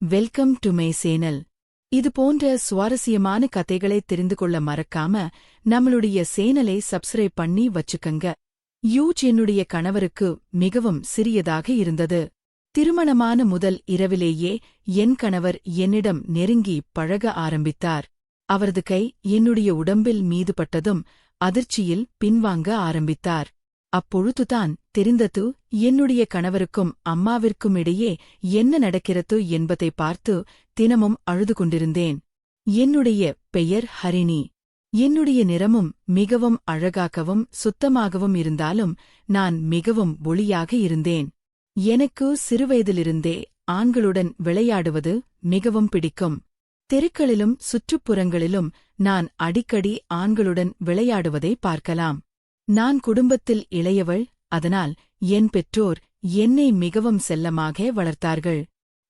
Welcome to my channel. இது போன்ற சுவாரஸ்யமான கதைகளை தெரிந்து கொள்ள மறக்காம நம்மளுடைய சேனலை சப்ஸ்கிரைப் பண்ணி வச்சுக்கங்க. என்னுடைய கணவருக்கு மிகவும் சிறியதாக இருந்தது. திருமணமான முதல் இரவிலேயே என் கணவர் என்னிடம் நெருங்கி பழக ஆரம்பித்தார். அவரது கை என்னுடைய உடம்பில் மீது பட்டதும் அதிர்ச்சியில் பின்வாங்க ஆரம்பித்தார். அப்பொழுதுதான் தெரிந்தது, என்னுடைய கணவருக்கும் அம்மாவிற்கும் இடையே என்ன நடக்கிறது என்பதை பார்த்து தினமும் அழுது கொண்டிருந்தேன். என்னுடைய பெயர் ஹரிணி. என்னுடைய நிறமும் மிகவும் அழகாகவும் சுத்தமாகவும் இருந்தாலும் நான் மிகவும் ஒளியாக இருந்தேன். எனக்கு சிறுவயதிலிருந்தே ஆண்களுடன் விளையாடுவது மிகவும் பிடிக்கும். தெருக்களிலும் சுற்றுப்புறங்களிலும் நான் அடிக்கடி ஆண்களுடன் விளையாடுவதை பார்க்கலாம். நான் குடும்பத்தில் இளையவள், அதனால் என் பெற்றோர் என்னை மிகவும் செல்லமாக வளர்த்தார்கள்.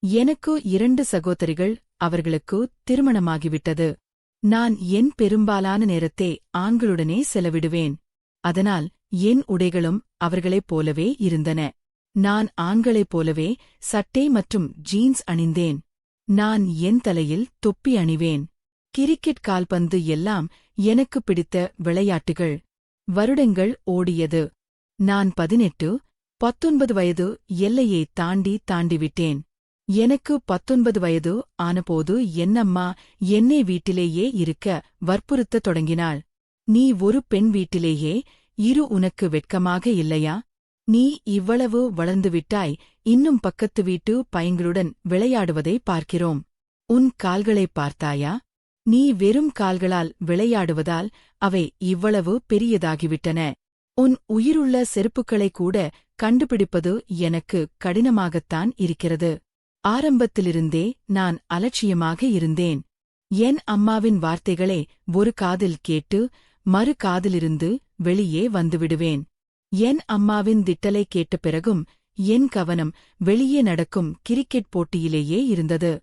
எனக்கு 2 சகோதரிகள், அவர்களுக்கு திருமணமாகிவிட்டது. நான் என் பெரும்பாலான நேரத்தை ஆண்களுடனே செலவிடுவேன். அதனால் என் உடைகளும் அவர்களைப் போலவே இருந்தன. நான் ஆண்களைப் போலவே சட்டை மற்றும் ஜீன்ஸ் அணிந்தேன். நான் என் தலையில் தொப்பி அணிவேன். கிரிக்கெட், கால்பந்து எல்லாம் எனக்கு பிடித்த விளையாட்டுகள். வருடங்கள் ஓடியது. நான் 18, 19 வயது எல்லையை தாண்டிவிட்டேன். எனக்கு 19 வயது ஆனபோது என் அம்மா என்னை வீட்டிலேயே இருக்க வற்புறுத்தத் தொடங்கினாள். நீ ஒரு பெண் வீட்டிலேயே இரு, உனக்கு வெட்கமாக இல்லையா? நீ இவ்வளவு வளர்ந்துவிட்டாய், இன்னும் பக்கத்து வீட்டு பையன்களுடன் விளையாடுவதை பார்க்கிறோம். உன் கால்களைப் பார்த்தாயா? நீ வெறும் கால்களால் விளையாடுவதால் அவை இவ்வளவு பெரியதாகிவிட்டன. உன் உயிருள்ள செருப்புக்களைக் கூட கண்டுபிடிப்பது எனக்கு கடினமாகத்தான் இருக்கிறது. ஆரம்பத்திலிருந்தே நான் அலட்சியமாக இருந்தேன். என் அம்மாவின் வார்த்தைகளை ஒரு காதில் கேட்டு மறு காதிலிருந்து வெளியே வந்துவிடுவேன். என் அம்மாவின் திட்டலை கேட்ட பிறகும் என் கவனம் வெளியே நடக்கும் கிரிக்கெட் போட்டியிலேயே இருந்தது.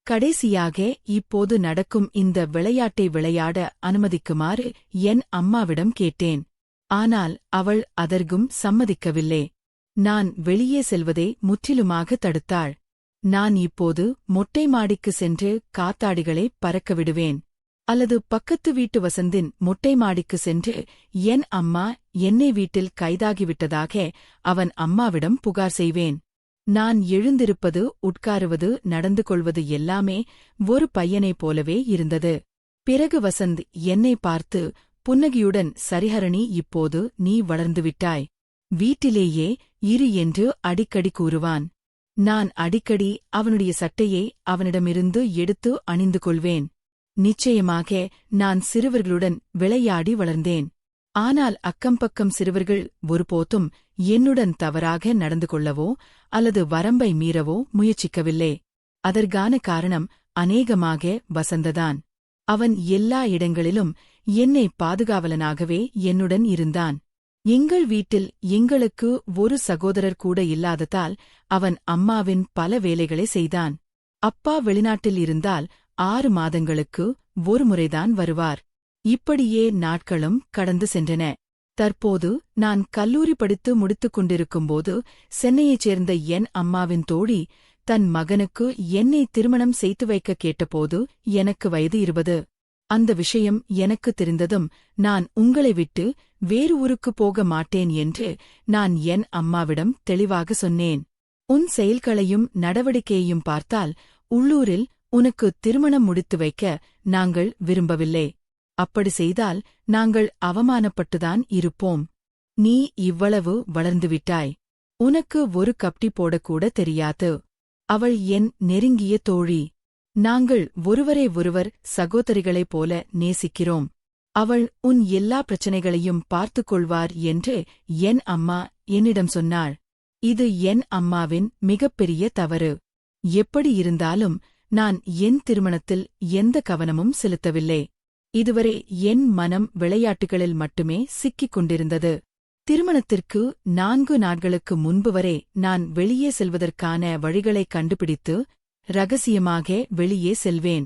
கடைசியாக இப்போது நடக்கும் இந்த விளையாட்டை விளையாட அனுமதிக்குமாறு என் அம்மாவிடம் கேட்டேன். ஆனால் அவள் அதற்கும் சம்மதிக்கவில்லை. நான் வெளியே செல்வதை முற்றிலுமாக தடுத்தாள். நான் இப்போது மொட்டை மாடிக்கு சென்று காத்தாடிகளை பறக்க விடுவேன். அல்லது பக்கத்து வீட்டு வசந்தின் மொட்டை மாடிக்கு சென்று என் அம்மா என்னை வீட்டில் கைதாகிவிட்டதாக அவன் அம்மாவிடம் புகார் செய்வேன். நான் எழுந்திருப்பது, உட்காருவது, நடந்து கொள்வது எல்லாமே ஒரு பையனைப் போலவே இருந்தது. பிறகு வசந்த் என்னை பார்த்து புன்னகையுடன், சரிஹரணி, இப்போது நீ வளர்ந்துவிட்டாய். வீட்டிலேயே இரு என்று அடிக்கடி கூறுவான். நான் அடிக்கடி அவனுடைய சட்டையை அவனிடமிருந்து எடுத்து அணிந்து கொள்வேன். நிச்சயமாக நான் சிறுவர்களுடன் விளையாடி வளர்ந்தேன். ஆனால் அக்கம்பக்கம் சிறுவர்கள் ஒருபோதும் என்னுடன் தவறாக நடந்து கொள்ளவோ அல்லது வரம்பை மீறவோ முயற்சிக்கவில்லை. அதற்கான காரணம் அநேகமாக வசந்ததான். அவன் எல்லா இடங்களிலும் என்னை பாதுகாவலனாகவே என்னுடன் இருந்தான். எங்கள் வீட்டில் எங்களுக்கு ஒரு சகோதரர் கூட இல்லாததால் அவன் அம்மாவின் பல வேலைகளை செய்தான். அப்பா வெளிநாட்டில் இருந்தால் 6 மாதங்களுக்கு ஒரு முறைதான் வருவார். இப்படியே நாட்களும் கடந்து சென்றன. தற்போது நான் கல்லூரி படித்து முடித்துக் கொண்டிருக்கும்போது சென்னையைச் சேர்ந்த என் அம்மாவின் தோழி தன் மகனுக்கு என்னை திருமணம் செய்து வைக்க கேட்டபோது எனக்கு வயது 20. அந்த விஷயம் எனக்கு தெரிந்ததும், நான் உங்களை விட்டு வேறு ஊருக்கு போக மாட்டேன் என்று நான் என் அம்மாவிடம் தெளிவாக சொன்னேன். உன் செயல்களையும் நடவடிக்கையையும் பார்த்தால் உள்ளூரில் உனக்கு திருமணம் முடித்து வைக்க நாங்கள் விரும்பவில்லை. அப்படி செய்தால் நாங்கள் அவமானப்பட்டுதான் இருப்போம். நீ இவ்வளவு வளர்ந்துவிட்டாய். உனக்கு ஒரு கப்டி போடக்கூட தெரியாது. அவள் என் நெருங்கிய தோழி. நாங்கள் ஒருவரை ஒருவர் சகோதரிகளைப் போல நேசிக்கிறோம். அவள் உன் எல்லா பிரச்சனைகளையும் பார்த்துக் கொள்வார் என்று என் அம்மா என்னிடம் சொன்னாள். இது என் அம்மாவின் மிகப்பெரிய தவறு. எப்படி இருந்தாலும் நான் என் திருமணத்தில் எந்த கவனமும் செலுத்தவில்லை. இதுவரை என் மனம் விளையாட்டுகளில் மட்டுமே சிக்கிக் கொண்டிருந்தது. திருமணத்திற்கு 4 நாட்களுக்கு முன்பு வரை நான் வெளியே செல்வதற்கான வழிகளை கண்டுபிடித்து ரகசியமாக வெளியே செல்வேன்.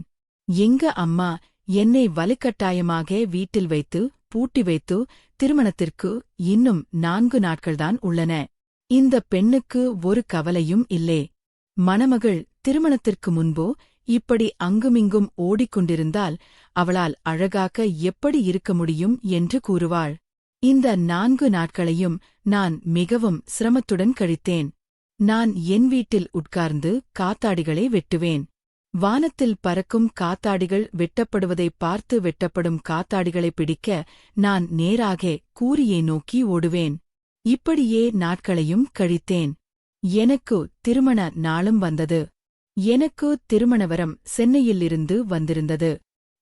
எங்க அம்மா என்னை வலுக்கட்டாயமாக வீட்டில் வைத்து பூட்டி வைத்து, திருமணத்திற்கு இன்னும் 4 நாட்கள்தான் உள்ளன. இந்த பெண்ணுக்கு ஒரு கவலையும் இல்லை. மணமகள் திருமணத்திற்கு முன்போ இப்படி அங்குமிங்கும் ஓடிக்கொண்டிருந்தால் அவளால் அழகாக எப்படி இருக்க முடியும் என்று கூறுவாள். இந்த 4 நாட்களையும் நான் மிகவும் சிரமத்துடன் கழித்தேன். நான் என் வீட்டில் உட்கார்ந்து காத்தாடிகளை வெட்டுவேன். வானத்தில் பறக்கும் காத்தாடிகள் வெட்டப்படுவதை பார்த்து வெட்டப்படும் காத்தாடிகளை பிடிக்க நான் நேராக கூரியை நோக்கி ஓடுவேன். இப்படியே நாட்களையும் கழித்தேன். எனக்கு திருமண நாளும் வந்தது. எனக்கு திருமணவரம் சென்னையிலிருந்து வந்திருந்தது.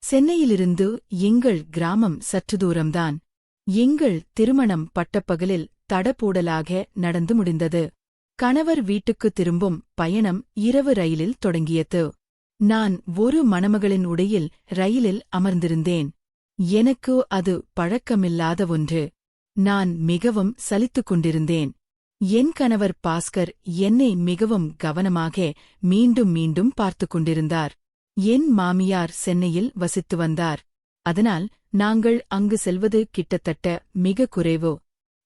சென்னையிலிருந்து எங்கள் கிராமம் சற்று தூரம்தான். எங்கள் திருமணம் பட்டப்பகலில் தடபூடலாக நடந்து முடிந்தது. கணவர் வீட்டுக்கு திரும்பும் பயணம் இரவு ரயிலில் தொடங்கியது. நான் ஒரு மணமகளின் உடையில் ரயிலில் அமர்ந்திருந்தேன். எனக்கு அது பழக்கமில்லாத ஒன்று. நான் மிகவும் சலித்துக் கொண்டிருந்தேன். என் கணவர் பாஸ்கர் என்னை மிகவும் கவனமாக மீண்டும் மீண்டும் பார்த்துக் கொண்டிருந்தார். என் மாமியார் சென்னையில் வசித்து வந்தார். அதனால் நாங்கள் அங்கு செல்வது கிட்டத்தட்ட மிக குறைவு.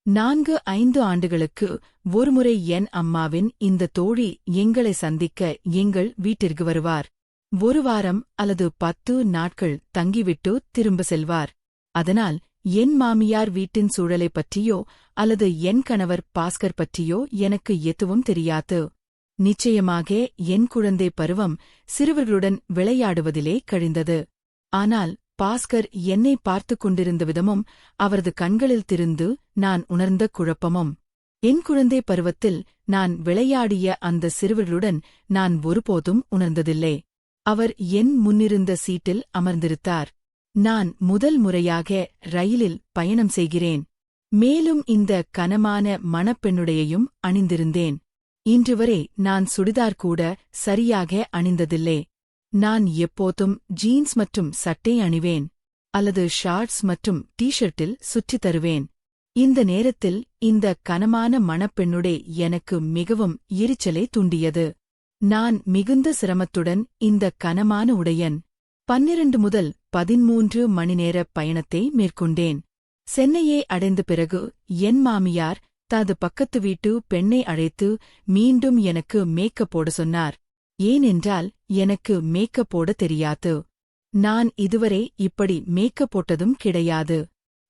4-5 ஆண்டுகளுக்கு ஒருமுறை என் அம்மாவின் இந்த தோழி எங்களை சந்திக்க எங்கள் வீட்டிற்கு வருவார். 1 வாரம் அல்லது 10 நாட்கள் தங்கிவிட்டு திரும்ப செல்வார். அதனால் என் மாமியார் வீட்டின் சூழலைப் பற்றியோ அல்லது என் கணவர் பாஸ்கர் பற்றியோ எனக்கு எதுவும் தெரியாது. நிச்சயமாக என் குழந்தை பருவம் சிறுவர்களுடன் விளையாடுவதிலே கழிந்தது. ஆனால் பாஸ்கர் என்னை பார்த்துக் கொண்டிருந்த விதமும் அவரது கண்களில் திருந்து நான் உணர்ந்த குழப்பமும். என் குழந்தை பருவத்தில் நான் விளையாடிய அந்த சிறுவர்களுடன் நான் ஒருபோதும் உணர்ந்ததில்லை. அவர் என் முன்னிருந்த சீட்டில் அமர்ந்திருந்தார். நான் முதல் முறையாக ரயிலில் பயணம் செய்கிறேன். மேலும் இந்த கனமான மணப்பெண்ணுடையையும் அணிந்திருந்தேன். இன்றுவரை நான் சுடிதார் கூட சரியாக அணிந்ததில்லை. நான் எப்போதும் ஜீன்ஸ் மற்றும் சட்டை அணிவேன். அல்லது ஷார்ட்ஸ் மற்றும் டீ-ஷர்ட்டில் சுற்றித் தருவேன். இந்த நேரத்தில் இந்த கனமான மணப்பெண்ணுடை எனக்கு மிகவும் எரிச்சலை தூண்டியது. நான் மிகுந்த சிரமத்துடன் இந்த கனமான உடையன் 12 முதல் 13 மணி நேர பயணத்தை மேற்கொண்டேன். சென்னையை அடைந்த பிறகு என் மாமியார் தனது பக்கத்து வீட்டு பெண்ணை அழைத்து மீண்டும் எனக்கு மேக்கப் போட சொன்னார். ஏனென்றால் எனக்கு மேக்கப் போட தெரியாது. நான் இதுவரை இப்படி மேக்கப் போட்டதும் கிடையாது.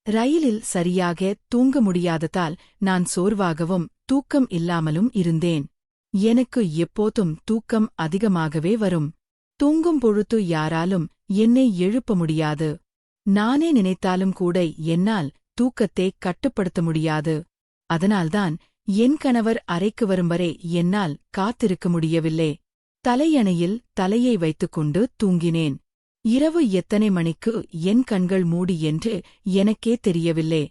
ரயிலில் சரியாக தூங்க முடியாததால் நான் சோர்வாகவும் தூக்கம் இல்லாமலும் இருந்தேன். எனக்கு எப்போதும் தூக்கம் அதிகமாகவே வரும். தூங்கும் பொழுது யாராலும் என்னை எழுப்ப முடியாது. நானே நினைத்தாலும் கூட என்னால் தூக்கத்தை கட்டுப்படுத்த முடியாது. அதனால்தான் என் கணவர் அறைக்கு வரும் வரை என்னால் காத்திருக்க முடியவில்லை. தலையணையில் தலையை வைத்துக்கொண்டு தூங்கினேன். இரவு எத்தனை மணிக்கு என் கண்கள் மூடி என்று எனக்கே தெரியவில்லை.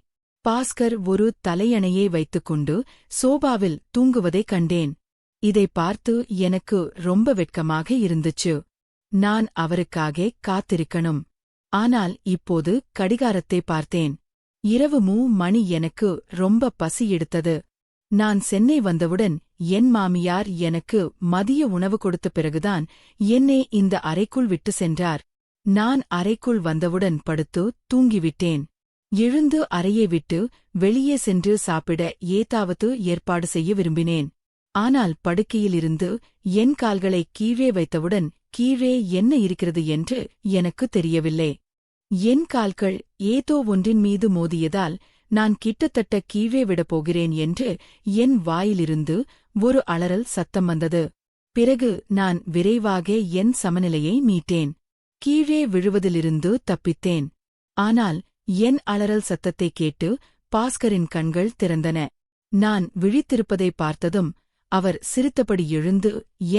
பாஸ்கர் ஒரு தலையணையை வைத்துக்கொண்டு சோபாவில் தூங்குவதைக் கண்டேன். இதை பார்த்து எனக்கு ரொம்ப வெட்கமாக இருந்துச்சு. நான் அவருக்காக காத்திருக்கணும். ஆனால் இப்போது கடிகாரத்தை பார்த்தேன். இரவு 3 மணி. எனக்கு ரொம்ப பசி எடுத்தது. நான் சென்னை வந்தவுடன் என் மாமியார் எனக்கு மதிய உணவு கொடுத்த பிறகுதான் என்னை இந்த அறைக்குள் விட்டு சென்றார். நான் அறைக்குள் வந்தவுடன் படுத்து தூங்கிவிட்டேன். எழுந்து அறையை விட்டு வெளியே சென்று சாப்பிட ஏதாவது ஏற்பாடு செய்ய விரும்பினேன். ஆனால் படுக்கையிலிருந்து என் கால்களை கீழே வைத்தவுடன் கீழே என்ன இருக்கிறது என்று எனக்கு தெரியவில்லை. என் கால்கள் ஏதோ ஒன்றின் மீது மோதியதால் நான் கிட்டத்தட்ட கீழே விடப் போகிறேன் என்று என் வாயிலிருந்து ஒரு அலறல் சத்தம் வந்தது. பிறகு நான் விரைவாக என் சமநிலையை மீட்டேன். கீழே விழுவதிலிருந்து தப்பித்தேன். ஆனால் என் அலறல் சத்தத்தை கேட்டு பாஸ்கரின் கண்கள் திறந்தன. நான் விழித்திருப்பதை பார்த்ததும் அவர் சிரித்தபடி எழுந்து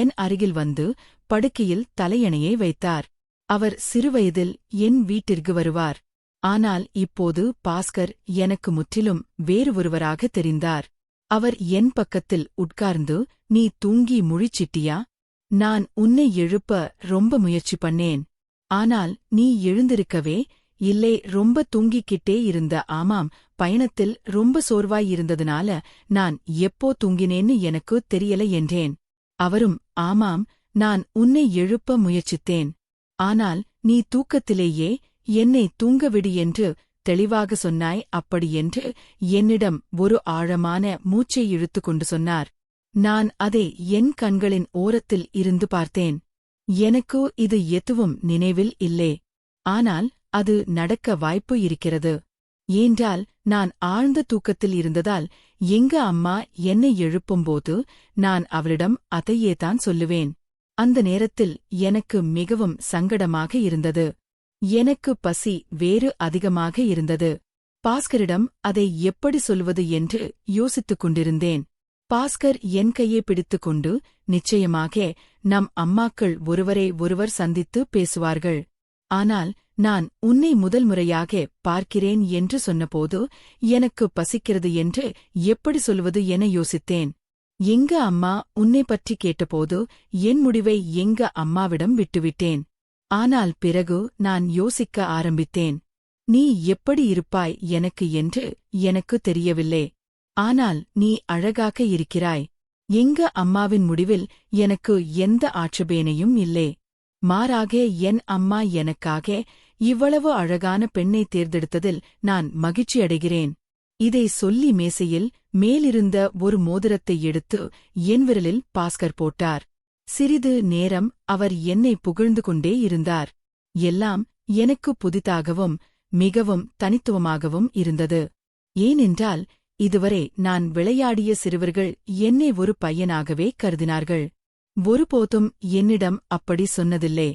என் அருகில் வந்து படுக்கையில் தலையணையை வைத்தார். அவர் சிறுவயதில் என் வீட்டிற்கு வருவார். ஆனால் இப்போது பாஸ்கர் எனக்கு முற்றிலும் வேறு ஒருவராக தெரிந்தார். அவர் என் பக்கத்தில் உட்கார்ந்து, "நீ தூங்கி முழிச்சிட்டியா? நான் உன்னை எழுப்ப ரொம்ப முயற்சி பண்ணேன். ஆனால் நீ எழுந்திருக்கவே இல்லை. ரொம்ப தூங்கிக்கிட்டே இருந்த." "ஆமாம், பயணத்தில் ரொம்ப சோர்வாயிருந்ததுனால நான் எப்போ தூங்கினேன்னு எனக்கு தெரியல" என்றேன். அவரும், "ஆமாம், நான் உன்னை எழுப்ப முயற்சித்தேன். ஆனால் நீ தூக்கத்திலேயே என்னை தூங்கவிடு என்று தெளிவாக சொன்னாய்." "அப்படி என்று?" என்னிடம் ஒரு ஆழமான மூச்சை இழுத்துக் கொண்டு சொன்னார். நான் அதை என் கண்களின் ஓரத்தில் இருந்து பார்த்தேன். எனக்கு இது எதுவும் நினைவில் இல்லே. ஆனால் அது நடக்க வாய்ப்பு இருக்கிறது. ஏன்றால் நான் ஆழ்ந்த தூக்கத்தில் இருந்ததால் எங்க அம்மா என்னை எழுப்பும்போது நான் அவளிடம் அதையேதான் சொல்லுவேன். அந்த நேரத்தில் எனக்கு மிகவும் சங்கடமாக இருந்தது. எனக்கு பசி வேறு அதிகமாக இருந்தது. பாஸ்கரிடம் அதை எப்படி சொல்வது என்று யோசித்துக் கொண்டிருந்தேன். பாஸ்கர் என் கையை பிடித்துக்கொண்டு, நிச்சயமாக நம் அம்மாக்கள் ஒருவரை ஒருவர் சந்தித்து பேசுவார்கள். ஆனால் நான் உன்னை முதல் முறையாக பார்க்கிறேன் என்று சொன்னபோது எனக்கு பசிக்கிறது என்று எப்படி சொல்வது என யோசித்தேன். எங்க அம்மா உன்னை பற்றி கேட்டபோது என் முடிவை எங்க அம்மாவிடம் விட்டுவிட்டேன். ஆனால் பிறகு நான் யோசிக்க ஆரம்பித்தேன். நீ எப்படி இருப்பாய் எனக்கு என்று எனக்கு தெரியவில்லை. ஆனால் நீ அழகாக இருக்கிறாய். எங்க அம்மாவின் முடிவில் எனக்கு எந்த ஆட்சேபனையும் இல்லை. மாறாக என் அம்மா எனக்காக இவ்வளவு அழகான பெண்ணை தேர்ந்தெடுத்ததில் நான் மகிழ்ச்சியடைகிறேன். இதை சொல்லி மேசையில் மேலிருந்த ஒரு மோதிரத்தை எடுத்து என் விரலில் பாஸ்கர் போட்டார். சிறிது நேரம் அவர் என்னை புகழ்ந்து கொண்டே இருந்தார். எல்லாம் எனக்கு புதிதாகவும் மிகவும் தனித்துவமாகவும் இருந்தது. ஏனென்றால் இதுவரை நான் விளையாடிய சிறுவர்கள் என்னை ஒரு பையனாகவே கருதினார்கள். ஒருபோதும் என்னிடம் அப்படி சொன்னதில்லை.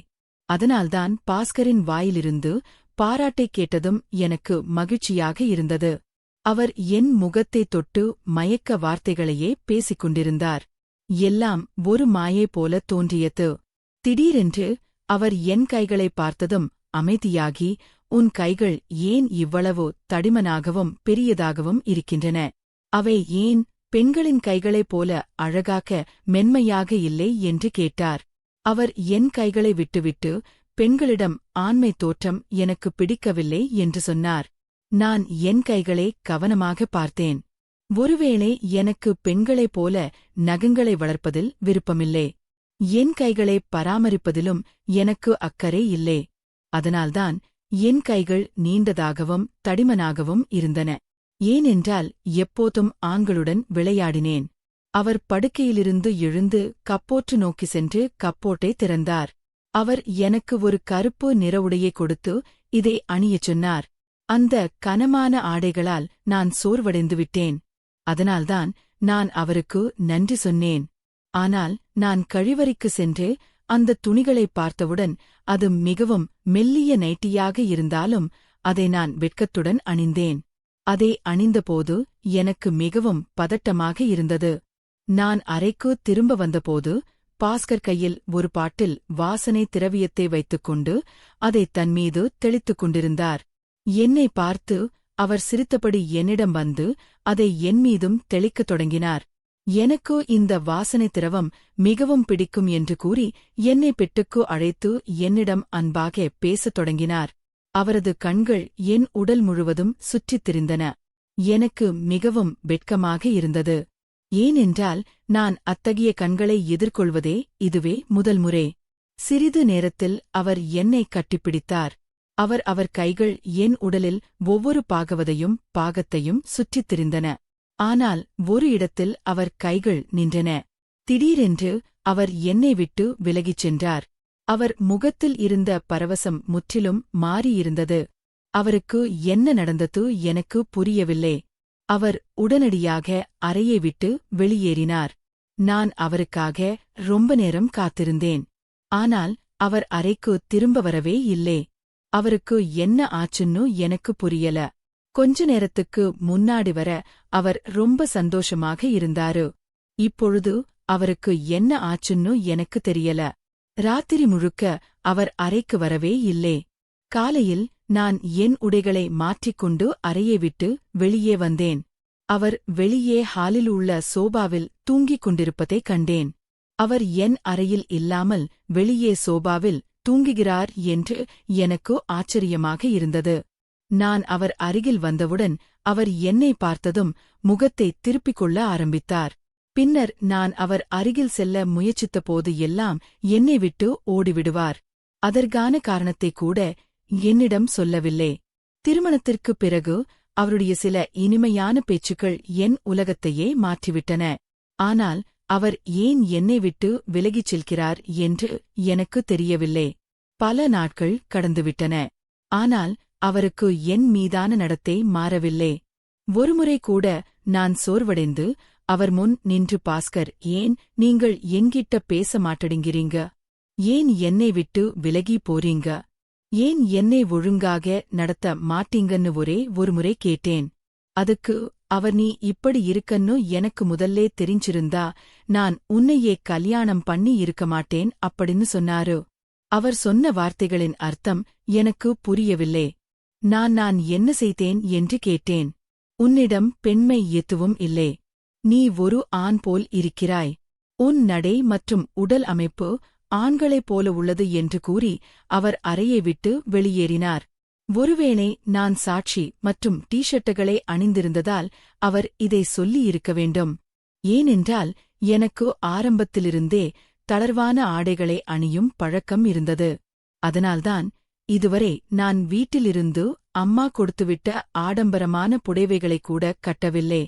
அதனால்தான் பாஸ்கரின் வாயிலிருந்து பாராட்டைக் கேட்டதும் எனக்கு மகிழ்ச்சியாக இருந்தது. அவர் என் முகத்தைத் தொட்டு மயக்க வார்த்தைகளையே பேசிக் கொண்டிருந்தார். எல்லாம் ஒரு மாயை போல தோன்றியது. திடீரென்று அவர் என் கைகளை பார்த்ததும் அமைதியாகி, உன் கைகள் ஏன் இவ்வளவு தடிமனாகவும் பெரியதாகவும் இருக்கின்றன? அவை ஏன் பெண்களின் கைகளைப் போல அழகாக மென்மையாக இல்லை என்று கேட்டார். அவர் என் கைகளை விட்டுவிட்டு, பெண்களிடம் ஆண்மை தோற்றம் எனக்கு பிடிக்கவில்லை என்று சொன்னார். நான் என் கைகளை கவனமாக பார்த்தேன். ஒருவேளை எனக்கு பெண்களைப் போல நகங்களை வளர்ப்பதில் விருப்பமில்லை. என் கைகளை பராமரிப்பதிலும் எனக்கு அக்கறை இல்லை. அதனால்தான் என் கைகள் நீண்டதாகவும் தடிமனாகவும் இருந்தன. ஏனென்றால் எப்போதும் ஆண்களுடன் விளையாடினேன். அவர் படுக்கையிலிருந்து எழுந்து கப்போற்று நோக்கி சென்று கப்போட்டை திறந்தார். அவர் எனக்கு ஒரு கருப்பு நிற உடையை கொடுத்து இதை அணியச் சொன்னார். அந்த கனமான ஆடைகளால் நான் சோர்வடைந்து விட்டேன். அதனால்தான் நான் அவருக்கு நன்றி சொன்னேன். ஆனால் நான் கழிவறைக்கு சென்று அந்த துணிகளை பார்த்தவுடன் அது மிகவும் மெல்லிய நைட்டியாக இருந்தாலும் அதை நான் வெட்கத்துடன் அணிந்தேன். அதை அணிந்தபோது எனக்கு மிகவும் பதட்டமாக இருந்தது. நான் அறைக்கு திரும்ப வந்தபோது பாஸ்கர் கையில் ஒரு பாட்டில் வாசனை திரவியத்தை வைத்துக்கொண்டு அதை தன்மீது தெளித்துக் கொண்டிருந்தார். என்னை பார்த்து அவர் சிரித்தபடி என்னிடம் வந்து அதை என்மீதும் தெளிக்கத் தொடங்கினார். எனக்கு இந்த வாசனை திரவம் மிகவும் பிடிக்கும் என்று கூறி என்னை பெட்டுக்கு அழைத்து என்னிடம் அன்பாக பேசத் தொடங்கினார். அவரது கண்கள் என் உடல் முழுவதும் சுற்றித் திரிந்தன. எனக்கு மிகவும் வெட்கமாக இருந்தது. ஏனென்றால் நான் அத்தகைய கண்களை எதிர்கொள்வதே இதுவே முதல் முறை. சிறிது நேரத்தில் அவர் என்னை கட்டிப்பிடித்தார். அவர் கைகள் என் உடலில் ஒவ்வொரு பாகத்தையும் சுற்றித் திரிந்தன. ஆனால் ஒரு இடத்தில் அவர் கைகள் நின்றன. திடீரென்று அவர் என்னை விட்டு விலகிச் சென்றார். அவர் முகத்தில் இருந்த பரவசம் முற்றிலும் மாறியிருந்தது. அவருக்கு என்ன நடந்தது எனக்கு புரியவில்லை. அவர் உடனடியாக அறையை விட்டு வெளியேறினார். நான் அவருக்காக ரொம்ப நேரம் காத்திருந்தேன். ஆனால் அவர் அறைக்கு திரும்ப வரவே இல்லை. அவருக்கு என்ன ஆச்சுன்னு எனக்கு புரியல. கொஞ்ச நேரத்துக்கு முன்னாடி வர அவர் ரொம்ப சந்தோஷமாக இருந்தாரு. இப்பொழுது அவருக்கு என்ன ஆச்சுன்னு எனக்கு தெரியல. ராத்திரி முழுக்க அவர் அறைக்கு வரவே இல்லை. காலையில் நான் என் உடைகளை மாற்றிக்கொண்டு அறையை விட்டு வெளியே வந்தேன். அவர் வெளியே ஹாலில் உள்ள சோபாவில் தூங்கிக் கொண்டிருப்பதைக் கண்டேன். அவர் என் அறையில் இல்லாமல் வெளியே சோபாவில் தூங்குகிறார் என்று எனக்கு ஆச்சரியமாக இருந்தது. நான் அவர் அருகில் வந்தவுடன் அவர் என்னை பார்த்ததும் முகத்தை திருப்பிக் கொள்ள ஆரம்பித்தார். பின்னர் நான் அவர் அருகில் செல்ல முயற்சித்தபோது எல்லாம் என்னை விட்டு ஓடிவிடுவார். அதற்கான காரணத்தைக் கூட என்னிடம் சொல்லவில்லை. திருமணத்திற்குப் பிறகு அவருடைய சில இனிமையான பேச்சுக்கள் என் உலகத்தையே மாற்றிவிட்டன. ஆனால் அவர் ஏன் என்னை விட்டு விலகிச் செல்கிறார் என்று எனக்கு தெரியவில்லை. பல நாட்கள் கடந்துவிட்டன. ஆனால் அவருக்கு என் மீதான நடத்தை மாறவில்லை. ஒருமுறை கூட நான் சோர்வடைந்து அவர் முன் நின்று, பாஸ்கர், ஏன் நீங்கள் என்கிட்ட பேச மாட்டேங்கிறீங்க? ஏன் என்னை விட்டு விலகி போறீங்க? ஏன் என்னை ஒழுங்காக நடத்த மாட்டீங்கன்னு ஒரே ஒருமுறை கேட்டேன். அதுக்கு அவர், நீ இப்படி இருக்கன்னு எனக்கு முதல்லே தெரிஞ்சிருந்தா நான் உன்னையே கல்யாணம் பண்ணி இருக்க மாட்டேன் அப்படின்னு சொன்னாரு. அவர் சொன்ன வார்த்தைகளின் அர்த்தம் எனக்கு புரியவில்லை. நான் என்ன செய்தேன் என்று கேட்டேன். உன்னிடம் பெண்மை எதுவும் இல்லை. நீ ஒரு ஆண் போல் இருக்கிறாய். உன் நடை மற்றும் உடல் அமைப்பு ஆண்களைப் போல உள்ளது என்று கூறி அவர் அறையை விட்டு வெளியேறினார். ஒருவேளை நான் சாட்சி மற்றும் டீஷர்ட்டுகளை அணிந்திருந்ததால் அவர் இதை சொல்லியிருக்க வேண்டும். ஏனென்றால் எனக்கு ஆரம்பத்திலிருந்தே தளர்வான ஆடைகளை அணியும் பழக்கம் இருந்தது. அதனால்தான் இதுவரை நான் வீட்டிலிருந்து அம்மா கொடுத்துவிட்ட ஆடம்பரமான புடவைகளைக் கூட கட்டவில்லை.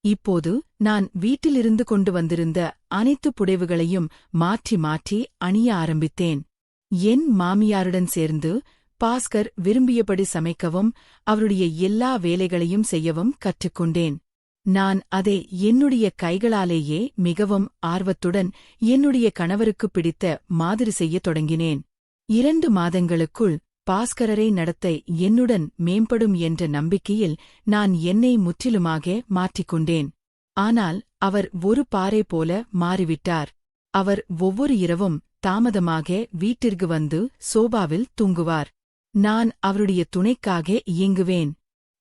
இப்போது நான் வீட்டிலிருந்து கொண்டு வந்திருந்த அனைத்து புடவைகளையும் மாற்றி மாற்றி அணிய ஆரம்பித்தேன். என் மாமியாருடன் சேர்ந்து பாஸ்கர் விரும்பியபடி சமைக்கவும் அவருடைய எல்லா வேலைகளையும் செய்யவும் கற்றுக்கொண்டேன். நான் அதை என்னுடைய கைகளாலேயே மிகவும் ஆர்வத்துடன் என்னுடைய கணவருக்கு பிடித்த மாதிரி செய்யத் தொடங்கினேன். 2 மாதங்களுக்குள் பாஸ்கரரை நடத்தை என்னுடன் மேம்படும் என்ற நம்பிக்கையில் நான் என்னை முற்றிலுமாக மாற்றிக்கொண்டேன். ஆனால் அவர் ஒரு பாறை போல மாறிவிட்டார். அவர் ஒவ்வொரு இரவும் தாமதமாக வீட்டிற்கு வந்து சோபாவில் தூங்குவார். நான் அவருடைய துணைக்காக இயங்குவேன்.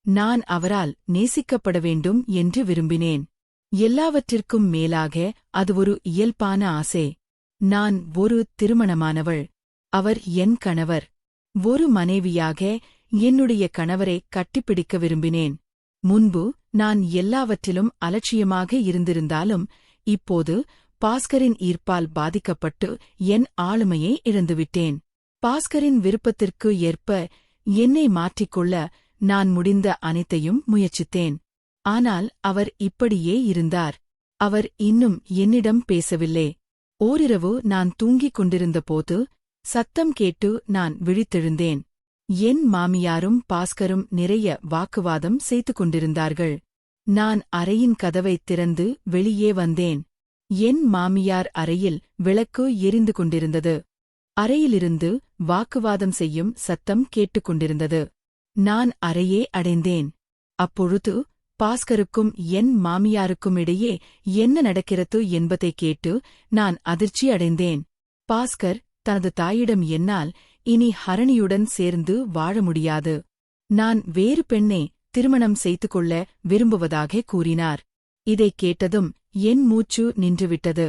நான் அவரால் நேசிக்கப்பட வேண்டும் என்று விரும்பினேன். எல்லாவற்றிற்கும் மேலாக அது ஒரு இயல்பான ஆசை. நான் ஒரு திருமணமானவள். அவர் என் கணவர். ஒரு மனைவியாக என்னுடைய கணவரை கட்டிப்பிடிக்க விரும்பினேன். முன்பு நான் எல்லாவற்றிலும் அலட்சியமாக இருந்திருந்தாலும் இப்போது பாஸ்கரின் ஈர்ப்பால் பாதிக்கப்பட்டு என் ஆளுமையை இழந்துவிட்டேன். பாஸ்கரின் விருப்பத்திற்கு ஏற்ப என்னை மாற்றிக்கொள்ள நான் முடிந்த அனைத்தையும் முயற்சித்தேன். ஆனால் அவர் இப்படியே இருந்தார். அவர் இன்னும் என்னிடம் பேசவில்லை. ஓரிரவு நான் தூங்கிக் கொண்டிருந்தபோது சத்தம் கேட்டு நான் விழித்தெழுந்தேன். என் மாமியாரும் பாஸ்கரும் நிறைய வாக்குவாதம் செய்து கொண்டிருந்தார்கள். நான் அறையின் கதவைத் திறந்து வெளியே வந்தேன். என் மாமியார் அறையில் விளக்கு எரிந்து கொண்டிருந்தது. அறையிலிருந்து வாக்குவாதம் செய்யும் சத்தம் கேட்டுக்கொண்டிருந்தது. நான் அறையே அடைந்தேன். அப்பொழுது பாஸ்கருக்கும் என் மாமியாருக்கும் இடையே என்ன நடக்கிறது என்பதைக் கேட்டு நான் அதிர்ச்சி அடைந்தேன். பாஸ்கர் தனது தாயிடம், என்னால் இனி ஹரணியுடன் சேர்ந்து வாழ முடியாது, நான் வேறு பெண்ணை திருமணம் செய்து கொள்ள விரும்புவதாக கூறினார். இதைக் கேட்டதும் என் மூச்சு நின்றுவிட்டது.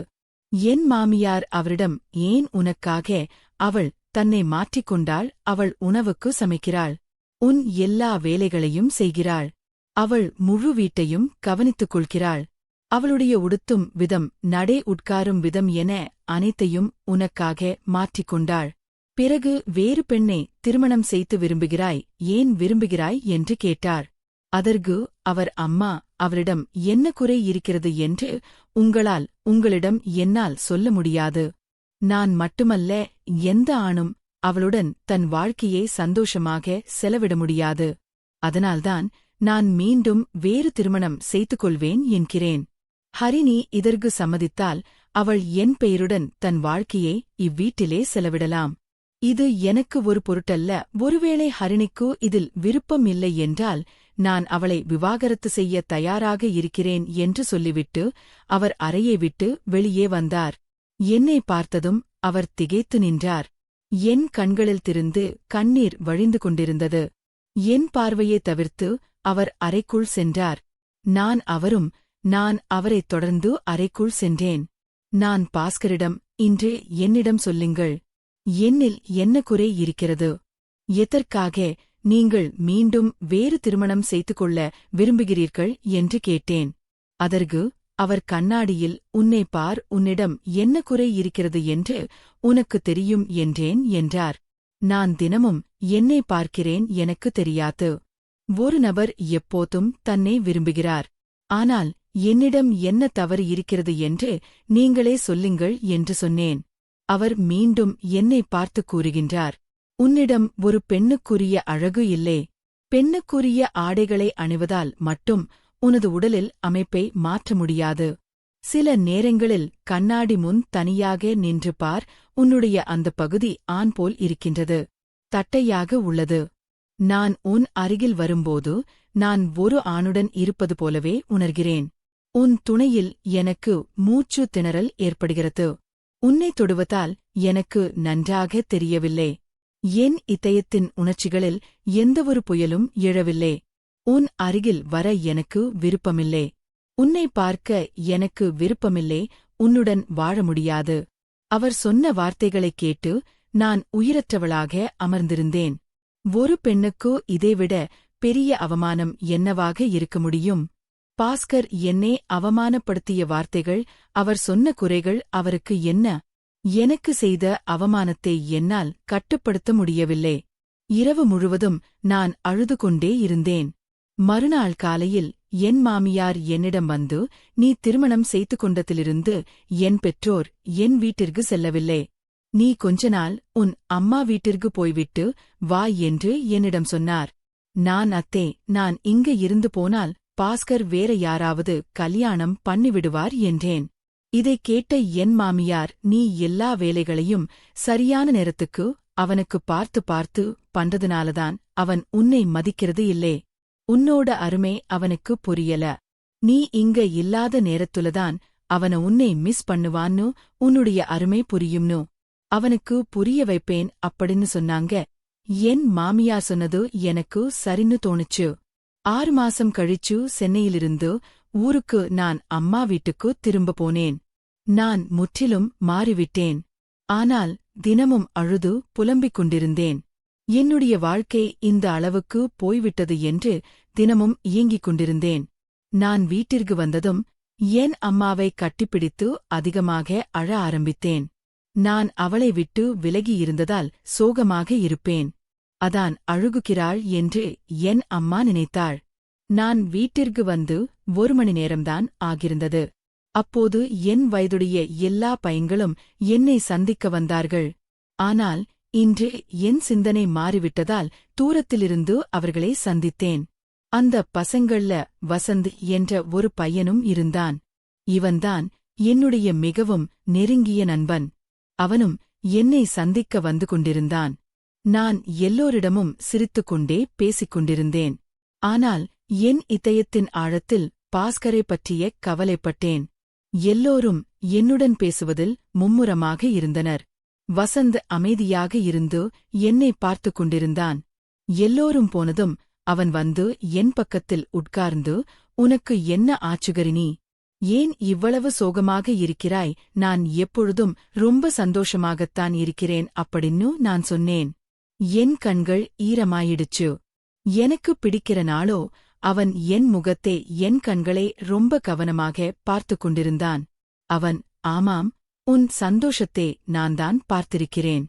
என் மாமியார் அவரிடம், ஏன் உனக்காக அவள் தன்னை மாற்றிக்கொண்டாள். அவள் உணவுக்கு சமைக்கிறாள். உன் எல்லா வேலைகளையும் செய்கிறாள். அவள் முழு வீட்டையும் கவனித்துக் கொள்கிறாள். அவளுடைய உடுத்தும் விதம், நடை, உட்காரும் விதம் என அனைத்தையும் உனக்காக மாற்றிக்கொண்டாள். பிறகு வேறு பெண்ணை திருமணம் செய்து விரும்புகிறாய், ஏன் விரும்புகிறாய் என்று கேட்டார். அதற்கு அவர், அம்மா, அவளிடம் என்ன குறை இருக்கிறது என்று உங்களிடம் என்னால் சொல்ல முடியாது. நான் மட்டுமல்ல, எந்த ஆணும் அவளுடன் தன் வாழ்க்கையை சந்தோஷமாக செலவிட முடியாது. அதனால்தான் நான் மீண்டும் வேறு திருமணம் செய்து கொள்வேன் என்கிறேன். ஹரிணி இதற்கு சம்மதித்தால் அவள் என் பெயருடன் தன் வாழ்க்கையை இவ்வீட்டிலே செலவிடலாம். இது எனக்கு ஒரு பொருட்டல்ல. ஒருவேளை ஹரிணிக்கு இதில் விருப்பம் இல்லை என்றால் நான் அவளை விவாகரத்து செய்ய தயாராக இருக்கிறேன் என்று சொல்லிவிட்டு அவர் அறையை விட்டு வெளியே வந்தார். என்னை பார்த்ததும் அவர் திகைத்து நின்றார். என் கண்களில் திருந்து கண்ணீர் வழிந்து கொண்டிருந்தது. என் பார்வையை தவிர்த்து அவர் அறைக்குள் சென்றார். நான் அவரைத் தொடர்ந்து அறைக்குள் சென்றேன். நான் பாஸ்கரிடம், இன்று என்னிடம் சொல்லுங்கள், என்னில் என்ன குறை இருக்கிறது? எதற்காக நீங்கள் மீண்டும் வேறு திருமணம் செய்து கொள்ள விரும்புகிறீர்கள் என்று கேட்டேன். அதற்கு அவர் கண்ணாடியில், உன்னை பார், உன்னிடம் என்ன குறை இருக்கிறது என்று உனக்கு தெரியும் என்றார். நான் தினமும் என்னை பார்க்கிறேன், எனக்கு தெரியாது. ஒரு நபர் எப்போதும் தன்னை விரும்புகிறார். ஆனால் என்னிடம் என்ன தவறு இருக்கிறது என்று நீங்களே சொல்லுங்கள் என்று சொன்னேன். அவர் மீண்டும் என்னை பார்த்து கூறுகின்றார், உன்னிடம் ஒரு பெண்ணுக்குரிய அழகு இல்லே. பெண்ணுக்குரிய ஆடைகளை அணிவதால் மட்டும் உனது உடலில் அமைப்பை மாற்ற முடியாது. சில நேரங்களில் கண்ணாடி முன் தனியாக நின்று பார், உன்னுடைய அந்த பகுதி ஆண் போல் இருக்கின்றது, தட்டையாக உள்ளது. நான் உன் அருகில் வரும்போது நான் ஒரு ஆணுடன் இருப்பது போலவே உணர்கிறேன். உன் துணையில் எனக்கு மூச்சு திணறல் ஏற்படுகிறது. உன்னை தொடுவதால் எனக்கு நன்றாக தெரியவில்லை. என் இதயத்தின் உணர்ச்சிகளில் எந்தவொரு புயலும் எழவில்லை. உன் அருகில் வர எனக்கு விருப்பமில்லை. உன்னை பார்க்க எனக்கு விருப்பமில்லை. உன்னுடன் வாழ முடியாது. அவர் சொன்ன வார்த்தைகளைக் கேட்டு நான் உயிரற்றவளாக அமர்ந்திருந்தேன். ஒரு பெண்ணுக்கு இதைவிட பெரிய அவமானம் என்னவாக இருக்க முடியும்? பாஸ்கர் என்னை அவமானப்படுத்திய வார்த்தைகள், அவர் சொன்ன குறைகள் அவருக்கு என்ன? எனக்கு செய்த அவமானத்தை என்னால் கட்டுப்படுத்த முடியவில்லை. இரவு முழுவதும் நான் அழுது கொண்டே இருந்தேன். மறுநாள் காலையில் என் மாமியார் என்னிடம் வந்து, நீ திருமணம் செய்து கொண்டதிலிருந்து என் பெற்றோர் என் வீட்டிற்கு செல்லவில்லை. நீ கொஞ்ச நாள் உன் அம்மா வீட்டிற்கு போய்விட்டு வா என்று என்னிடம் சொன்னார். நான் அத்தே, நான் இங்க இருந்து போனால் பாஸ்கர் வேற யாராவது கல்யாணம் பண்ணிவிடுவார் என்றேன். இதைக் கேட்ட என் மாமியார், நீ எல்லா வேலைகளையும் சரியான நேரத்துக்கு அவனுக்கு பார்த்து பார்த்து பண்றதுனாலதான் அவன் உன்னை மதிக்கிறது இல்லே. உன்னோட அருமை அவனுக்கு புரியல. நீ இங்க இல்லாத நேரத்துலதான் அவன உன்னை மிஸ் பண்ணுவான்னு உன்னுடைய அருமை புரியும்னு அவனுக்கு புரிய வைப்பேன் அப்படின்னு சொன்னாங்க. என் மாமியார் சொன்னது எனக்கு சரின்னு தோணுச்சு. 6 மாசம் கழிச்சு சென்னையிலிருந்து ஊருக்கு நான் அம்மா வீட்டுக்கு திரும்ப போனேன். நான் முற்றிலும் மாறிவிட்டேன். ஆனால் தினமும் அழுது புலம்பிக் கொண்டிருந்தேன். என்னுடைய வாழ்க்கை இந்த அளவுக்கு போய்விட்டது என்று தினமும் இயங்கிக் கொண்டிருந்தேன். நான் வீட்டிற்கு வந்ததும் என் அம்மாவை கட்டிப்பிடித்து அதிகமாக அழ ஆரம்பித்தேன். நான் அவளை விட்டு விலகியிருந்ததால் சோகமாக இருப்பேன். அதான் அழுகுகிறாள் என்று என் அம்மா நினைத்தாள். நான் வீட்டிற்கு வந்து 1 மணி நேரம்தான் ஆகியிருந்தது. அப்போது என் வயதுடைய எல்லா பையன்களும் என்னை சந்திக்க வந்தார்கள். ஆனால் இன்று என் சிந்தனை மாறிவிட்டதால் தூரத்திலிருந்து அவர்களை சந்தித்தேன். அந்த பசங்கள்ல வசந்த் என்ற ஒரு பையனும் இருந்தான். இவன்தான் என்னுடைய மிகவும் நெருங்கிய நண்பன். அவனும் என்னை சந்திக்க வந்து கொண்டிருந்தான். நான் எல்லோரிடமும் சிரித்துக்கொண்டே பேசிக் கொண்டிருந்தேன். ஆனால் என் இதயத்தின் ஆழத்தில் பாஸ்கரை பற்றிய கவலைப்பட்டேன். எல்லோரும் என்னுடன் பேசுவதில் மும்முரமாக இருந்தனர். வசந்த் அமைதியாக இருந்து என்னை பார்த்துக் கொண்டிருந்தான். எல்லோரும் போனதும் அவன் வந்து என் பக்கத்தில் உட்கார்ந்து, உனக்கு என்ன ஆச்சுகரினி? ஏன் இவ்வளவு சோகமாக இருக்கிறாய்? நான் எப்பொழுதும் ரொம்ப சந்தோஷமாகத்தான் இருக்கிறேன் அப்படின்னு நான் சொன்னேன். என் கண்கள் ஈரமாயிடுச்சு. எனக்கு பிடிக்கிற நாளோ அவன் என் முகத்தை, என் கண்களை ரொம்ப கவனமாக பார்த்துக் கொண்டிருந்தான். அவன், ஆமாம், உன் சந்தோஷத்தை நான்தான் பார்த்திருக்கிறேன்.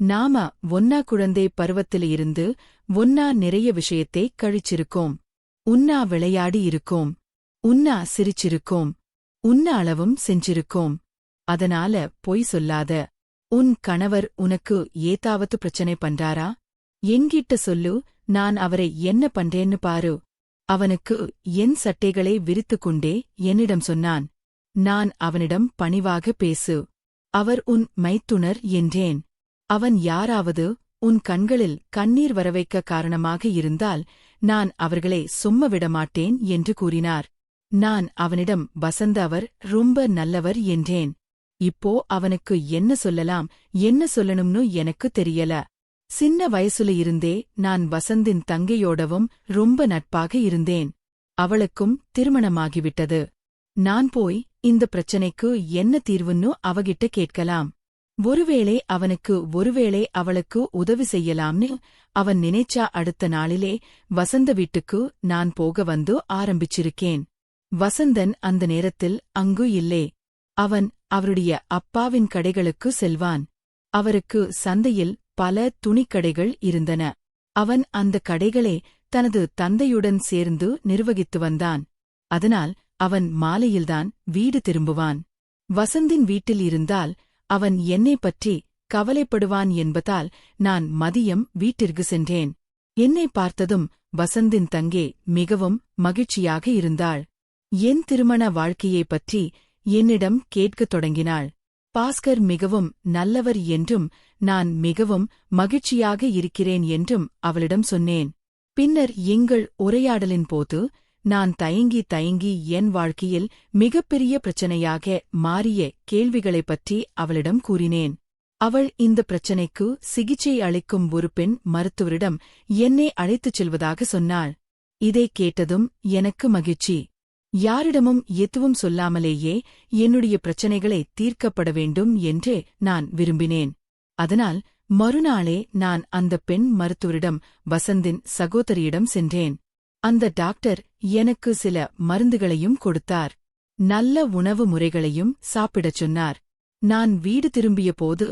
நாம ஒன்னா குழந்தை பருவத்திலிருந்து ஒன்னா நிறைய விஷயத்தை கழிச்சிருக்கோம். உன்னா விளையாடி இருக்கோம். உன்னா சிரிச்சிருக்கோம். உன்ன அளவும் செஞ்சிருக்கோம். அதனால பொய் சொல்லாத. உன் கணவர் உனக்கு ஏதாவது பிரச்சனை பண்றாரா? என்கிட்ட சொல்லு, நான் அவரை என்ன பண்றேன்னு பாரு. அவனுக்கு என் சட்டைகளை விரித்துக்கொண்டே என்னிடம் சொன்னான். நான் அவனிடம் பணிவாக பேசு. அவர் உன் மைத்துனர் என்றேன். அவன் யாராவது உன் கண்களில் கண்ணீர் வரவைக்க காரணமாக இருந்தால் நான் அவர்களை சும்மா விடமாட்டேன் என்று கூறினார். நான் அவனிடம் வசந்த் அவர் ரொம்ப நல்லவர் என்றேன். இப்போ அவனுக்கு என்ன சொல்லலாம், என்ன சொல்லணும்னு எனக்கு தெரியல. சின்ன வயசுல இருந்தே நான் வசந்தின் தங்கையோடவும் ரொம்ப நட்பாக இருந்தேன். அவளுக்கும் திருமணமாகிவிட்டது. நான் போய் இந்த பிரச்சனைக்கு என்ன தீர்வுன்னு அவகிட்ட கேட்கலாம். ஒருவேளை அவனுக்கு, ஒருவேளை அவளுக்கு உதவி செய்யலாம்னு அவன் நினைச்சா அடுத்த நாளிலே வசந்த வீட்டுக்கு நான் போக வந்து ஆரம்பிச்சிருக்கேன். வசந்தன் அந்த நேரத்தில் அங்கு இல்லே. அவன் அவருடைய அப்பாவின் கடைகளுக்கு செல்வான். அவருக்கு சந்தையில் பல துணிக்கடைகள் இருந்தன. அவன் அந்த கடைகளை தனது தந்தையுடன் சேர்ந்து நிர்வகித்து வந்தான். அதனால் அவன் மாலையில்தான் வீடு திரும்புவான். வசந்தின் வீட்டில் இருந்தால் அவன் என்னை பற்றி கவலைப்படுவான் என்பதால் நான் மதியம் வீட்டிற்கு சென்றேன். என்னை பார்த்ததும் வசந்தின் தங்கே மிகவும் மகிழ்ச்சியாக இருந்தாள். என் திருமண வாழ்க்கையைப் பற்றி என்னிடம் கேட்கத் தொடங்கினாள். பாஸ்கர் மிகவும் நல்லவர் என்றும் நான் மிகவும் மகிழ்ச்சியாக இருக்கிறேன் என்றும் அவளிடம் சொன்னேன். பின்னர் எங்கள் உரையாடலின் போது நான் தயங்கி என் வாழ்க்கையில் மிகப்பெரிய பிரச்சனையாக மாறிய கேள்விகளைப் பற்றி அவளிடம் கூறினேன். அவள் இந்த பிரச்சனைக்கு சிகிச்சை அளிக்கும் ஒரு பெண் மருத்துவரிடம் என்னை அழைத்துச் செல்வதாக சொன்னாள். இதைக் கேட்டதும் எனக்கு மகிழ்ச்சி. யாரிடமும் எதுவும் சொல்லாமலேயே என்னுடைய பிரச்சனைகளை தீர்க்கப்பட வேண்டும் என்று நான் விரும்பினேன். அதனால் மறுநாளே நான் அந்த பெண் மருத்துவரிடம் வசந்தின் சகோதரியிடம் சென்றேன். அந்த டாக்டர் எனக்கு சில மருந்துகளையும் கொடுத்தார். நல்ல உணவு முறைகளையும் சாப்பிடச் சொன்னார். நான் வீடு திரும்பிய போது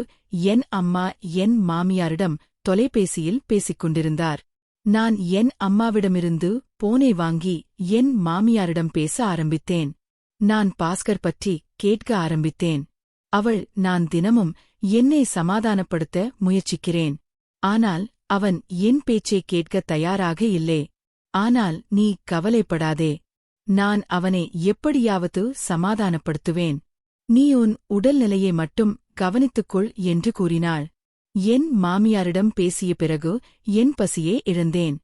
என் அம்மா என் மாமியாரிடம் தொலைபேசியில் பேசிக் கொண்டிருந்தார். நான் என் அம்மாவிடமிருந்து போனை வாங்கி என் மாமியாரிடம் பேச ஆரம்பித்தேன். நான் பாஸ்கர் பற்றி கேட்க ஆரம்பித்தேன். அவள் நான் தினமும் என்னை சமாதானப்படுத்த முயற்சிக்கிறேன். ஆனால் அவன் என் பேச்சைக் கேட்க தயாராக இல்லை. ஆனால் நீ கவலைப்படாதே. நான் அவனை எப்படியாவது சமாதானப்படுத்துவேன். நீ உன் உடல்நிலையை மட்டும் கவனித்துக்கொள் என்று கூறினாள். என் மாமியாரிடம் பேசிய பிறகு என் பசியே இழந்தேன்.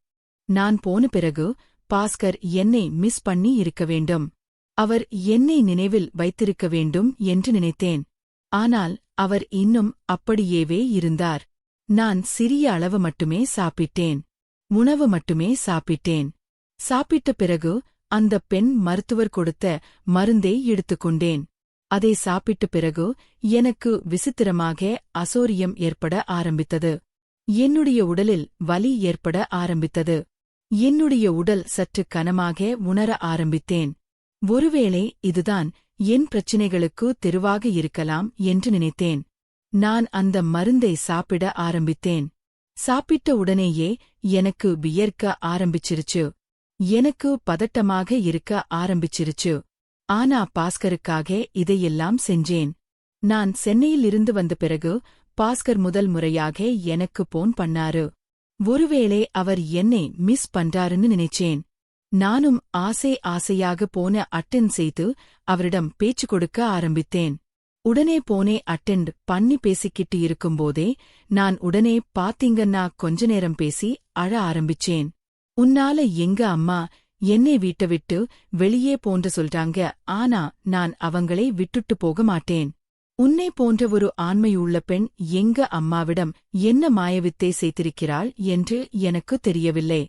நான் போன பிறகு பாஸ்கர் என்னை மிஸ் பண்ணி இருக்க வேண்டும். அவர் என்னை நினைவில் வைத்திருக்க வேண்டும் என்று நினைத்தேன். ஆனால் அவர் இன்னும் அப்படியேவே இருந்தார். நான் சிறிய அளவு மட்டுமே சாப்பிட்டேன். உணவு மட்டுமே சாப்பிட்டேன். சாப்பிட்ட பிறகு அந்த பெண் மருத்துவர் கொடுத்த மருந்தை எடுத்துக்கொண்டேன். அதை சாப்பிட்ட பிறகு எனக்கு விசித்திரமாக அசௌரியம் ஏற்பட ஆரம்பித்தது. என்னுடைய உடலில் வலி ஏற்பட ஆரம்பித்தது. என்னுடைய உடல் சற்று கனமாக உணர ஆரம்பித்தேன். ஒருவேளை இதுதான் என் பிரச்சினைகளுக்கு தெருவாக இருக்கலாம் என்று நினைத்தேன். நான் அந்த மருந்தை சாப்பிட ஆரம்பித்தேன். சாப்பிட்ட உடனேயே எனக்கு வியர்க்க ஆரம்பிச்சிருச்சு. எனக்கு பதட்டமாக இருக்க ஆரம்பிச்சிருச்சு. ஆனா பாஸ்கருக்காக இதையெல்லாம் செஞ்சேன். நான் சென்னையில் இருந்து வந்த பிறகு பாஸ்கர் முதல் முறையாக எனக்கு போன் பண்ணாரு. ஒருவேளை அவர் என்னை மிஸ் பண்றாருன்னு நினைச்சேன். நானும் ஆசையாக போன அட்டெண்ட் செய்து அவரிடம் பேச்சு கொடுக்க ஆரம்பித்தேன். உடனே போனே அட்டெண்ட் பண்ணி பேசிக்கிட்டு இருக்கும்போதே நான் உடனே பாத்தீங்கன்னா கொஞ்ச நேரம் பேசி அழ ஆரம்பிச்சேன். உன்னால எங்க அம்மா என்னை வீட்டை விட்டு வெளியே போன்ற சொல்றாங்க. ஆனா நான் அவங்களை விட்டுட்டு போக மாட்டேன். உன்னை போன்ற ஒரு ஆண்மையுள்ள பெண் எங்க அம்மாவிடம் என்ன மாயவித்தை செய்திருக்கிறாள் என்று எனக்கு தெரியவில்லை.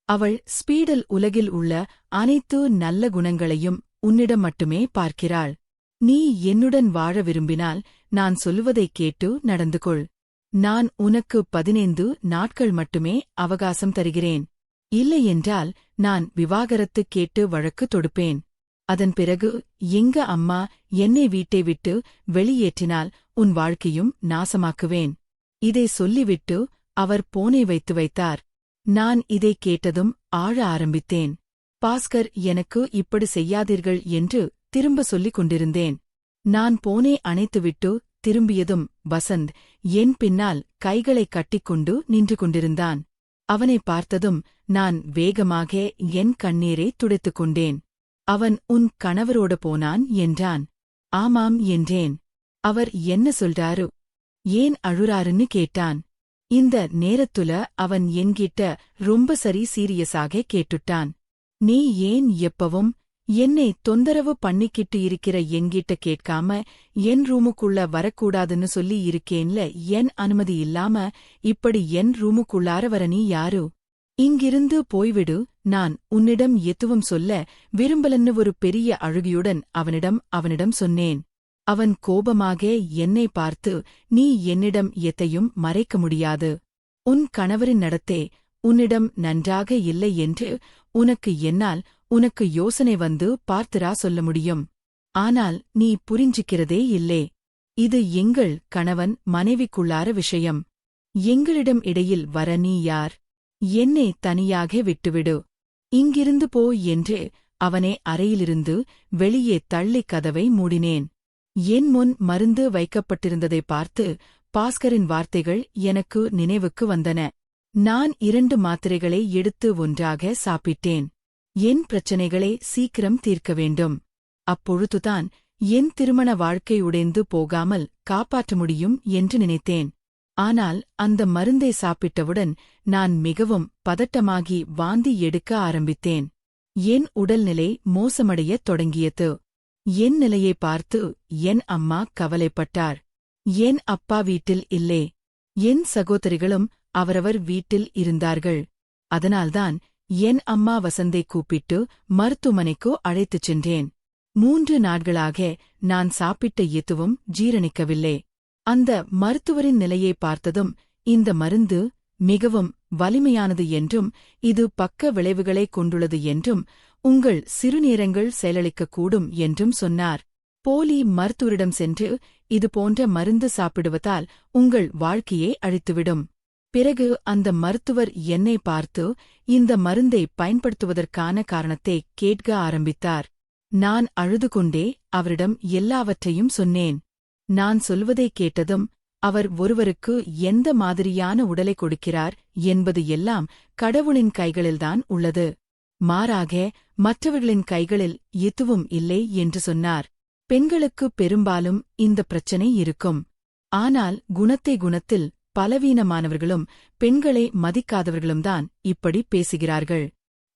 அவள் ஸ்பீடல் உலகில் உள்ள அனைத்து நல்ல குணங்களையும் உன்னிடம் மட்டுமே பார்க்கிறாள். நீ என்னுடன் வாழ விரும்பினால் நான் சொல்லுவதைக் கேட்டு நடந்து கொள். நான் உனக்கு 15 நாட்கள் மட்டுமே அவகாசம் தருகிறேன். இல்லையென்றால் நான் விவாகரத்து கேட்டு வழக்கு தொடுப்பேன். அதன் பிறகு எங்க அம்மா என்னை வீட்டை விட்டு வெளியேற்றினால் உன் வாழ்க்கையும் நாசமாக்குவேன். இதை சொல்லிவிட்டு அவர் போனை வைத்தார். நான் இதைக் கேட்டதும் ஆழ ஆரம்பித்தேன். பாஸ்கர் எனக்கு இப்படி செய்யாதீர்கள் என்று திரும்ப சொல்லிக் கொண்டிருந்தேன். நான் போனே அணைத்துவிட்டு திரும்பியதும் வசந்த் என் பின்னால் கைகளைக் கட்டிக்கொண்டு நின்று கொண்டிருந்தான். அவனை பார்த்ததும் நான் வேகமாக என் கண்ணீரை துடைத்துக் கொண்டேன். அவன் உன் கணவரோட போனான் என்றான். ஆமாம் என்றேன். அவர் என்ன சொல்றாரு, ஏன் அழுறாருன்னு கேட்டான். இந்த நேரத்துல அவன் என்கிட்ட ரொம்ப சீரியஸாக கேட்டுட்டான். நீ ஏன் எப்பவும் என்னை தொந்தரவு பண்ணிக்கிட்டு இருக்கிற என்கிட்ட கேட்காம என் ரூமுக்குள்ள வரக்கூடாதுன்னு சொல்லி இருக்கேன்ல, என் அனுமதி இல்லாம இப்படி என் ரூமுக்குள்ளார வர நீ யாரு? இங்கிருந்து போய்விடு. நான் உன்னிடம் எதுவும் சொல்ல விரும்பலன்னு ஒரு பெரிய அழுகியுடன் அவனிடம் சொன்னேன். அவன் கோபமாக என்னை பார்த்து, நீ என்னிடம் எதையும் மறைக்க முடியாது. உன் கணவரின் நடத்தை உன்னிடம் நன்றாக இல்லை என்று உனக்கு யோசனை வந்து பார்த்துரா சொல்ல முடியும். ஆனால் நீ புரிஞ்சிக்கிறதே இல்லே. இது எங்கள் கணவன் மனைவிக்குள்ளார விஷயம். எங்களிடம் இடையில் வர நீ யார்? என்னை தனியாக விட்டுவிடு. இங்கிருந்து போ என்று அவனை அறையிலிருந்து வெளியே தள்ளி கதவை மூடினேன். என் முன் மருந்து வைக்கப்பட்டிருந்ததை பார்த்து பாஸ்கரின் வார்த்தைகள் எனக்கு நினைவுக்கு வந்தன. நான் 2 மாத்திரைகளை எடுத்து ஒன்றாக சாப்பிட்டேன். என் பிரச்சனைகளை சீக்கிரம் தீர்க்க வேண்டும். அப்பொழுதுதான் என் திருமண வாழ்க்கை உடைந்து போகாமல் காப்பாற்ற முடியும் என்று நினைத்தேன். ஆனால் அந்த மருந்தை சாப்பிட்டவுடன் நான் மிகவும் பதட்டமாகி வாந்தி எடுக்க ஆரம்பித்தேன். என் உடல்நிலை மோசமடையத் தொடங்கியது. என் நிலையை பார்த்து என் அம்மா கவலைப்பட்டார். என் அப்பா வீட்டில் இல்லை. என் சகோதரிகளும் அவரவர் வீட்டில் இருந்தார்கள். அதனால்தான் என் அம்மா வசந்தை கூப்பிட்டு மருத்துவமனைக்கு அழைத்துச் சென்றேன். 3 நாட்களாக நான் சாப்பிட்ட எதுவும் ஜீரணிக்கவில்லை. அந்த மருத்துவரின் நிலையை பார்த்ததும் இந்த மருந்து மிகவும் வலிமையானது என்றும் இது பக்க விளைவுகளைக் கொண்டுள்ளது என்றும் உங்கள் சிறுநீரகங்கள் செயலளிக்கக்கூடும் என்றும் சொன்னார். போலி மருத்துவரிடம் சென்று இதுபோன்ற மருந்து சாப்பிடுவதால் உங்கள் வாழ்க்கையை அழித்துவிடும். பிறகு அந்த மருத்துவர் என்னை பார்த்து இந்த மருந்தை பயன்படுத்துவதற்கான காரணத்தை கேட்க ஆரம்பித்தார். நான் அழுதுகொண்டே அவரிடம் எல்லாவற்றையும் சொன்னேன். நான் சொல்வதை கேட்டதும் அவர் ஒருவருக்கு எந்த மாதிரியான உடலை கொடுக்கிறார் என்பது எல்லாம் கடவுளின் கைகளில்தான் உள்ளது. மாறாக மற்றவர்களின் கைகளில் எதுவும் இல்லை என்று சொன்னார். பெண்களுக்கு பெரும்பாலும் இந்த பிரச்சனை இருக்கும். ஆனால் குணத்தில் பலவீனமானவர்களும் பெண்களை மதிக்காதவர்களும்தான் இப்படி பேசுகிறார்கள்.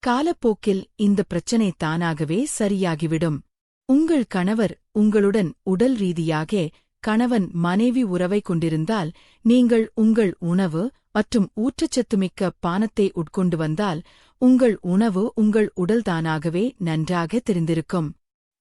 காலப்போக்கில் இந்த பிரச்சனை தானாகவே சரியாகிவிடும். உங்கள் கணவர் உங்களுடன் உடல் ரீதியாக கணவன் மனைவி உறவை கொண்டிருந்தால் நீங்கள் உங்கள் உணவு மற்றும் ஊட்டச்சத்துமிக்க பானத்தை உட்கொண்டு வந்தால் உங்கள் உணவு உங்கள் உடல்தானாகவே நன்றாக தெரிந்திருக்கும்.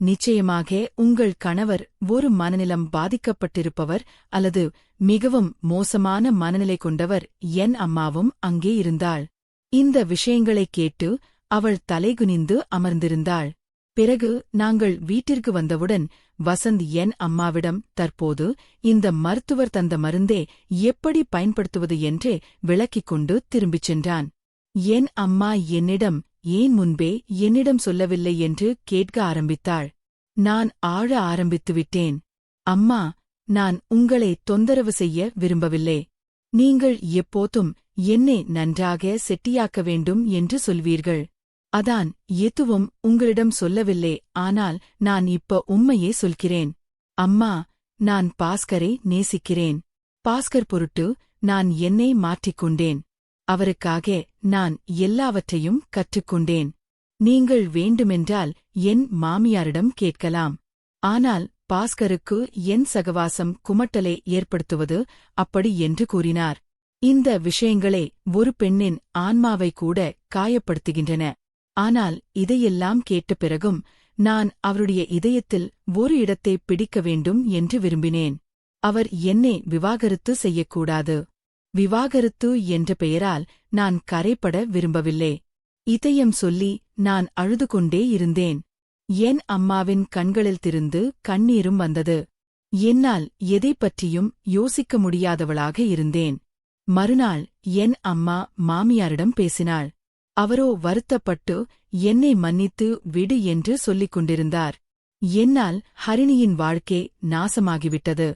நிச்சயமாக உங்கள் கணவர் ஒரு மனநிலம் பாதிக்கப்பட்டிருப்பவர் அல்லது மிகவும் மோசமான மனநிலை கொண்டவர். என் அம்மாவும் அங்கே இருந்தாள். இந்த விஷயங்களைக் கேட்டு அவள் தலைகுனிந்து அமர்ந்திருந்தாள். பிறகு நாங்கள் வீட்டிற்கு வந்தவுடன் வசந்த் என் அம்மாவிடம் தற்போது இந்த மருத்துவர் தந்த மருந்தே எப்படி பயன்படுத்துவது என்று விளக்கிக் கொண்டு திரும்பிச் சென்றான். என் அம்மா என்னிடம் ஏன் முன்பே என்னிடம் சொல்லவில்லை என்று கேட்க ஆரம்பித்தாள். நான் ஆழ ஆரம்பித்துவிட்டேன். அம்மா, நான் உங்களை தொந்தரவு செய்ய விரும்பவில்லை. நீங்கள் எப்போதும் என்னை நன்றாக செட்டியாக்க வேண்டும் என்று சொல்வீர்கள். அதான் எதுவும் உங்களிடம் சொல்லவில்லை. ஆனால் நான் இப்ப உண்மையே சொல்கிறேன். அம்மா, நான் பாஸ்கரை நேசிக்கிறேன். பாஸ்கர் பொருட்டு நான் என்னை மாற்றிக்கொண்டேன். அவருக்காக நான் எல்லாவற்றையும் கற்றுக்கொண்டேன். நீங்கள் வேண்டுமென்றால் என் மாமியாரிடம் கேட்கலாம். ஆனால் பாஸ்கருக்கு என் சகவாசம் குமட்டலை ஏற்படுத்துவது அப்படி என்று கூறினார். இந்த விஷயங்களே ஒரு பெண்ணின் ஆன்மாவை கூட காயப்படுத்துகின்றன. ஆனால் இதையெல்லாம் கேட்ட பிறகும் நான் அவருடைய இதயத்தில் ஒரு இடத்தை பிடிக்க வேண்டும் என்று விரும்பினேன். அவர் என்னை விவாகரத்து செய்யக்கூடாது. விவாகரத்து என்ற பெயரால் நான் கரைப்பட விரும்பவில்லை. இதயம் சொல்லி நான் அழுது கொண்டே இருந்தேன். என் அம்மாவின் கண்களில் திருந்து கண்ணீரும் வந்தது. என்னால் எதைப் பற்றியும் யோசிக்க முடியாதவளாக இருந்தேன். மறுநாள் என் அம்மா மாமியாரிடம் பேசினாள். அவரோ வருத்தப்பட்டு என்னை மன்னித்து விடு என்று சொல்லிக் கொண்டிருந்தார். என்னால் ஹரிணியின் வாழ்க்கை நாசமாகிவிட்டது.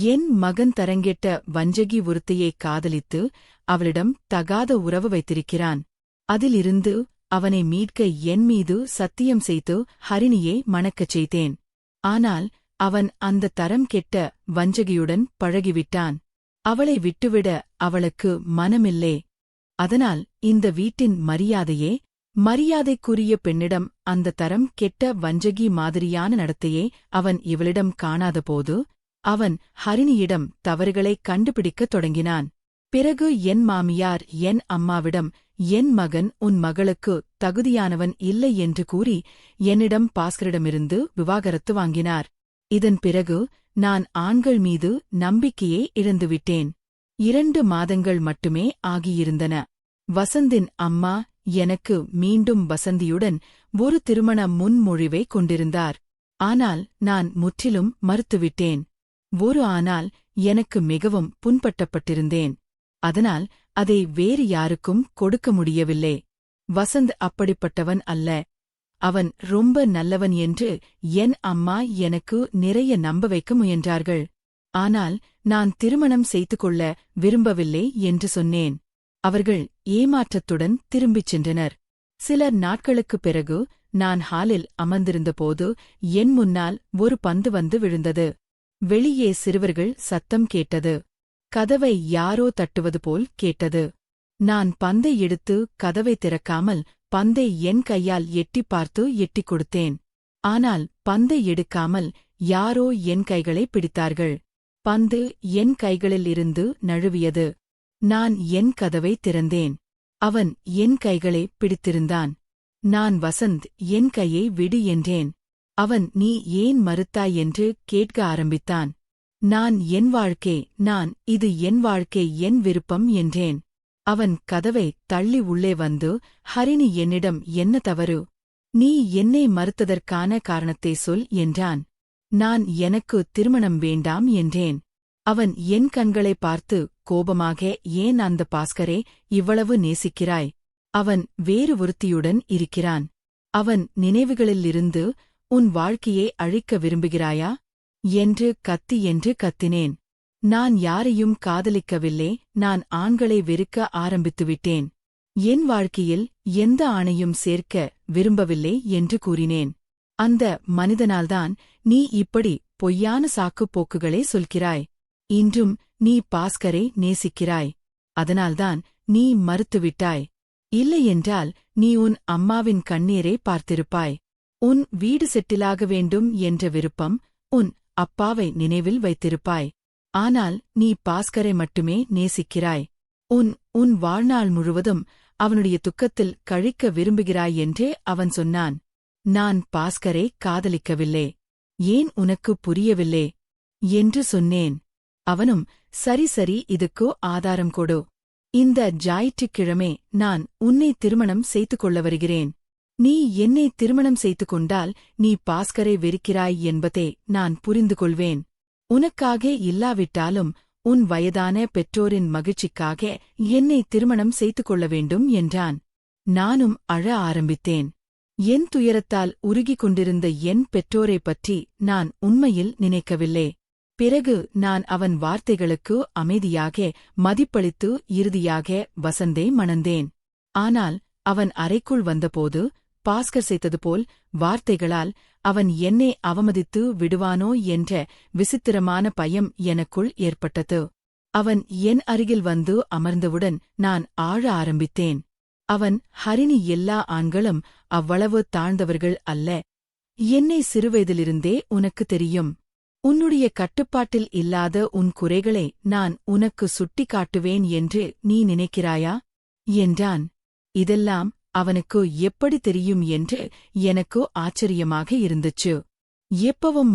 என் மகன் தரங்கெட்ட வஞ்சகி ஒருத்தையை காதலித்து அவளிடம் தகாத உறவு வைத்திருக்கிறான். அதிலிருந்து அவனை மீட்க என் மீது சத்தியம் செய்து ஹரிணியை மணக்கச் செய்தேன். ஆனால் அவன் அந்த தரம் கெட்ட வஞ்சகியுடன் பழகிவிட்டான். அவளை விட்டுவிட அவளுக்கு மனமில்லை. அதனால் இந்த வீட்டின் மரியாதைக்குரிய பெண்ணிடம் அந்த தரம் கெட்ட வஞ்சகி மாதிரியான நடத்தையை அவன் இவளிடம் காணாதபோது அவன் ஹரிணியிடம் தவறுகளைக் கண்டுபிடிக்கத் தொடங்கினான். பிறகு என் மாமியார் என் அம்மாவிடம் என் மகன் உன் மகளுக்கு தகுதியானவன் இல்லை என்று கூறி என்னிடம் பாஸ்கரிடமிருந்து விவாகரத்து வாங்கினார். இதன் பிறகு நான் ஆண்கள் மீது நம்பிக்கையை இழந்துவிட்டேன். 2 மாதங்கள் மட்டுமே ஆகியிருந்தன. வசந்தின் அம்மா எனக்கு மீண்டும் வசந்தியுடன் ஒரு திருமண முன்மொழிவை கொண்டிருந்தார். ஆனால் நான் முற்றிலும் மறுத்துவிட்டேன். ஆனால் எனக்கு மிகவும் புண்பட்டப்பட்டிருந்தேன். அதனால் அதை வேறு யாருக்கும் கொடுக்க முடியவில்லை. வசந்த் அப்படிப்பட்டவன் அல்ல. அவன் ரொம்ப நல்லவன் என்று என் அம்மா எனக்கு நிறைய நம்ப வைக்க முயன்றார்கள். ஆனால் நான் திருமணம் செய்து கொள்ள விரும்பவில்லை என்று சொன்னேன். அவர்கள் ஏமாற்றத்துடன் திரும்பிச் சென்றனர். சில நாட்களுக்குப் பிறகு நான் ஹாலில் அமர்ந்திருந்தபோது என் முன்னால் ஒரு பந்து வந்து விழுந்தது. வெளியே சிறுவர்கள் சத்தம் கேட்டது. கதவை யாரோ தட்டுவது போல் கேட்டது. நான் பந்தை எடுத்து கதவை திறக்காமல் பந்தை என் கையால் எட்டிப் பார்த்து எட்டிக் கொடுத்தேன். ஆனால் பந்தை எடுக்காமல் யாரோ என் கைகளை பிடித்தார்கள். பந்து என் கைகளில் இருந்து நழுவியது. நான் என் கதவை திறந்தேன். அவன் என் கைகளை பிடித்திருந்தான். நான் வசந்த், என் கையை விடு என்றேன். அவன் நீ ஏன் மறுத்தாய் என்று கேட்க ஆரம்பித்தான். நான் என் வாழ்க்கை, இது என் வாழ்க்கை, என் விருப்பம் என்றேன். அவன் கதவை தள்ளி உள்ளே வந்து, ஹரிணி, என்னிடம் என்ன தவறு? நீ என்னை மறுத்ததற்கான காரணத்தை சொல் என்றான். நான் எனக்கு திருமணம் வேண்டாம் என்றேன். அவன் என் கண்களை பார்த்து கோபமாக, ஏன் அந்த பாஸ்கரை இவ்வளவு நேசிக்கிறாய்? அவன் வேறு ஒருத்தியுடன் இருக்கிறான். அவன் நினைவுகளிலிருந்து உன் வாழ்க்கையை அழிக்க விரும்புகிறாயா? என்று கத்தினேன். நான் யாரையும் காதலிக்கவில்லை, நான் ஆண்களை வெறுக்க ஆரம்பித்துவிட்டேன். என் வாழ்க்கையில் எந்த ஆணையும் சேர்க்க விரும்பவில்லை என்று கூறினேன். அந்த மனிதனால்தான் நீ இப்படி பொய்யான சாக்குப் போக்குகளை சொல்கிறாய். இன்றும் நீ பாஸ்கரை நேசிக்கிறாய். அதனால்தான் நீ மறுத்துவிட்டாய். இல்லையென்றால் நீ உன் அம்மாவின் கண்ணீரை பார்த்திருப்பாய். உன் வீடு செட்டிலாக வேண்டும் என்ற விருப்பம், உன் அப்பாவை நினைவில் வைத்திருப்பாய். ஆனால் நீ பாஸ்கரை மட்டுமே நேசிக்கிறாய். உன் வாழ்நாள் முழுவதும் அவனுடைய துக்கத்தில் கழிக்க விரும்புகிறாய் என்று அவன் சொன்னான். நான் பாஸ்கரை காதலிக்கவில்லை. ஏன் உனக்கு புரியவில்லை? என்று சொன்னேன். அவனும் சரி, இதுக்கு ஆதாரம் கொடு. இந்த ஞாயிற்றுக்கிழமை நான் உன்னை திருமணம் செய்து கொள்ள வருகிறேன். நீ என்னை திருமணம் செய்து கொண்டால் நீ பாஸ்கரை வெறுக்கிறாய் என்பதை நான் புரிந்து கொள்வேன். உனக்காக இல்லாவிட்டாலும் உன் வயதான பெற்றோரின் மகிழ்ச்சிக்காக என்னை திருமணம் செய்து கொள்ள வேண்டும் என்றான். நானும் அழ ஆரம்பித்தேன். என் துயரத்தால் உருகிக் கொண்டிருந்த என் பெற்றோரைப் பற்றி நான் உண்மையில் நினைக்கவில்லை. பிறகு நான் அவன் வார்த்தைகளுக்கு அமைதியாக மதிப்பளித்து இறுதியாக வசந்தை மணந்தேன். ஆனால் அவன் அறைக்குள் வந்தபோது பாஸ்கர் செய்தது போல் வார்த்தைகளால் அவன் என்னை அவமதித்து விடுவானோ என்ற விசித்திரமான பயம் எனக்குள் ஏற்பட்டது. அவன் என் அருகில் வந்து அமர்ந்தவுடன் நான் ஆழ ஆரம்பித்தேன். அவன், ஹரிணி, எல்லா ஆண்களும் அவ்வளவு தாழ்ந்தவர்கள் அல்ல. என்னை சிறுவயதிலிருந்தே உனக்கு தெரியும். உன்னுடைய கட்டுப்பாட்டில் இல்லாத உன் குறைகளை நான் உனக்கு சுட்டிக் காட்டுவேன் என்று நீ நினைக்கிறாயா? என்றான். இதெல்லாம் அவனுக்கு எப்படி தெரியும் என்று எனக்கு ஆச்சரியமாக இருந்துச்சு. எப்பவும்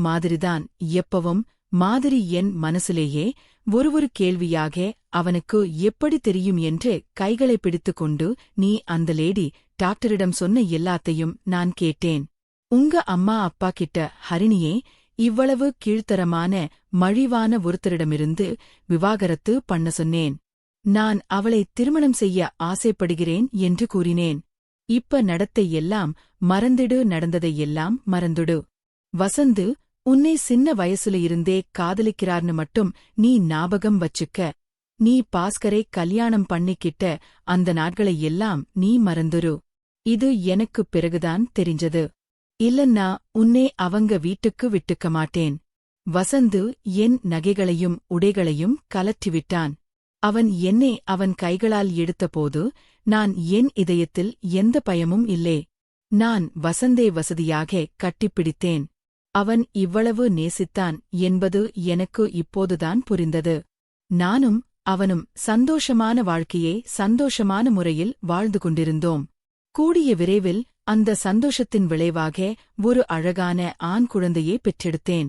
மாதிரி என் மனசிலேயே ஒரு கேள்வியாக அவனுக்கு எப்படி தெரியும் என்று கைகளை பிடித்துக்கொண்டு, நீ அந்த லேடி டாக்டரிடம் சொன்ன எல்லாத்தையும் நான் கேட்டேன். உங்க அம்மா அப்பா கிட்ட ஹரிணியே இவ்வளவு கீழ்த்தரமான மழிவான ஒருத்தரிடமிருந்து விவாகரத்து பண்ண சொன்னேன். நான் அவளை திருமணம் செய்ய ஆசைப்படுகிறேன் என்று கூறினேன். இப்ப நடத்தை எல்லாம் மறந்திடு, நடந்ததையெல்லாம் மறந்துடு. வசந்து உன்னை சின்ன வயசுல இருந்தே காதலிக்கிறார்னு மட்டும் நீ ஞாபகம் வச்சுக்க. நீ பாஸ்கரை கல்யாணம் பண்ணிக்கிட்ட அந்த நாட்களை எல்லாம் நீ மறந்துரு. இது எனக்குப் பிறகுதான் தெரிஞ்சது. இல்லன்னா உன்னை அவங்க வீட்டுக்கு விட்டுக்க மாட்டேன். வசந்து என் நகைகளையும் உடைகளையும் கலற்றிவிட்டான். அவன் என்னை அவன் கைகளால் எடுத்தபோது நான் என் இதயத்தில் எந்த பயமும் இல்லை. நான் வசந்தை வசதியாக கட்டிப்பிடித்தேன். அவன் இவ்வளவு நேசித்தான் என்பது எனக்கு இப்போதுதான் புரிந்தது. நானும் அவனும் சந்தோஷமான வாழ்க்கையை சந்தோஷமான முறையில் வாழ்ந்து கொண்டிருந்தோம். கூடிய விரைவில் அந்த சந்தோஷத்தின் விளைவாக ஒரு அழகான ஆண் குழந்தையை பெற்றெடுத்தேன்.